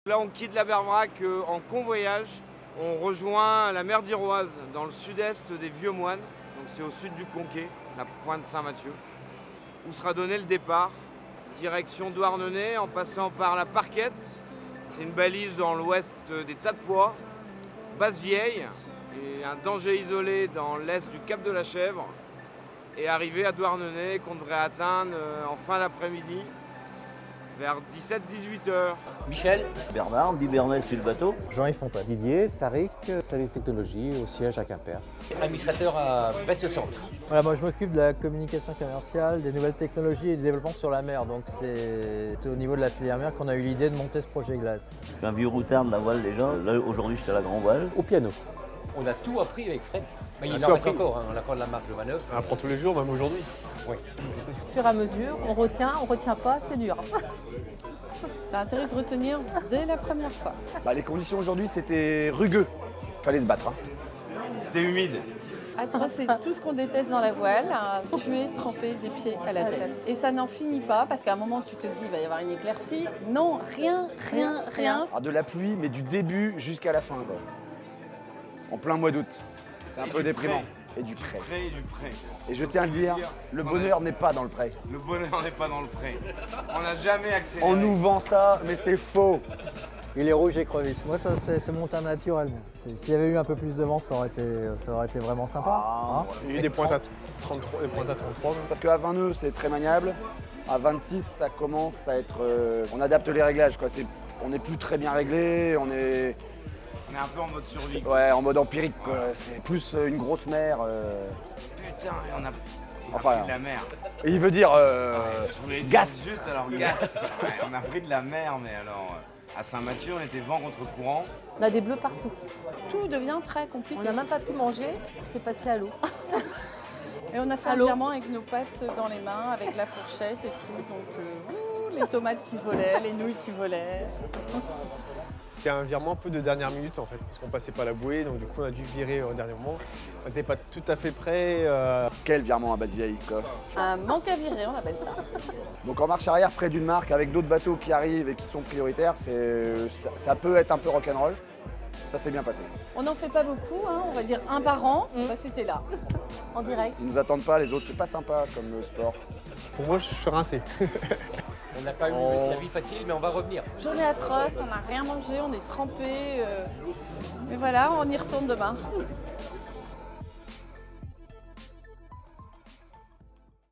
Là, on quitte la Berbrac en convoyage. On rejoint la mer d'Iroise, dans le sud-est des Vieux-Moines. Donc c'est au sud du Conquet, la pointe Saint-Mathieu, où sera donné le départ. Direction Douarnenez, en passant par la Parquette. C'est une balise dans l'ouest des Tas de Pois. Basse-Vieille, et un danger isolé dans l'est du Cap de la Chèvre. Et arriver à Douarnenez, qu'on devrait atteindre en fin d'après-midi, vers 17-18 heures. Michel. Bernard, Bibernel sur le bateau. Jean-Yves Fontaine. Didier, Saric, service technologie au siège à Quimper. Administrateur à Brest Centre. Voilà, moi je m'occupe de la communication commerciale, des nouvelles technologies et du développement sur la mer. Donc c'est au niveau de la filière mer qu'on a eu l'idée de monter ce projet glace. Je suis un vieux routard de la voile déjà. Là aujourd'hui j'étais à la grand voile. Au piano. On a tout appris avec Fred. Mais il On a en tout reste appris. encore, hein. On a encore de la marge de manœuvre. On apprend tous les jours, même aujourd'hui. Oui. Au fur et à mesure, on retient pas, c'est dur. T'as intérêt de retenir dès la première fois. Les conditions aujourd'hui, c'était rugueux. Fallait se battre. Hein. C'était humide. Atroce, c'est tout ce qu'on déteste dans la voile, tuer, tremper des pieds à la tête. Et ça n'en finit pas, parce qu'à un moment, tu te dis, il va y avoir une éclaircie. Non, rien. Alors de la pluie, mais du début jusqu'à la fin. Quoi. En plein mois d'août. C'est un peu déprimant. Et du prêt. Pré et du pré. Et je tiens à le dire, le bonheur n'est pas dans le prêt. Le bonheur n'est pas dans le pré. On n'a jamais accéléré. On nous vend ça, mais c'est faux. Il est rouge écrevisse. Moi, ça, c'est mon teint naturel. S'il y avait eu un peu plus de vent, ça aurait été vraiment sympa. Hein. Il y a eu des pointes à 33, des pointes à 33. même. Parce qu'à 20 nœuds, c'est très maniable. À 26, ça commence à être... on adapte les réglages. Quoi. On n'est plus très bien réglé. On est un peu en mode survie. en mode empirique. Quoi. C'est plus une grosse mer. Putain, et on a Enfin, pris de la mer. Et il veut dire Je voulais dire gas. juste alors gas. Ouais, on a pris de la mer, mais alors à Saint-Mathieu, on était vent contre courant. On a des bleus partout. Tout devient très compliqué. On n'a même pas pu manger, c'est passé à l'eau. Et on a fait un Allô virement avec nos pattes dans les mains, avec la fourchette et tout. Donc, les tomates qui volaient, les nouilles qui volaient. C'était un virement un peu de dernière minute en fait, parce qu'on passait pas la bouée, donc du coup on a dû virer au dernier moment. On n'était pas tout à fait prêts. Quel virement à Basse-Vieille, quoi. Un manque à virer, on appelle ça. Donc en marche arrière, près d'une marque, avec d'autres bateaux qui arrivent et qui sont prioritaires, ça peut être un peu rock'n'roll. Ça s'est bien passé. On n'en fait pas beaucoup, hein, on va dire un par an. Bah, c'était là. En direct. Ils nous attendent pas, les autres, c'est pas sympa comme sport. Pour moi je suis rincé. On n'a pas eu la vie facile, mais on va revenir. Journée atroce, on n'a rien mangé, on est trempé. Mais voilà, on y retourne demain.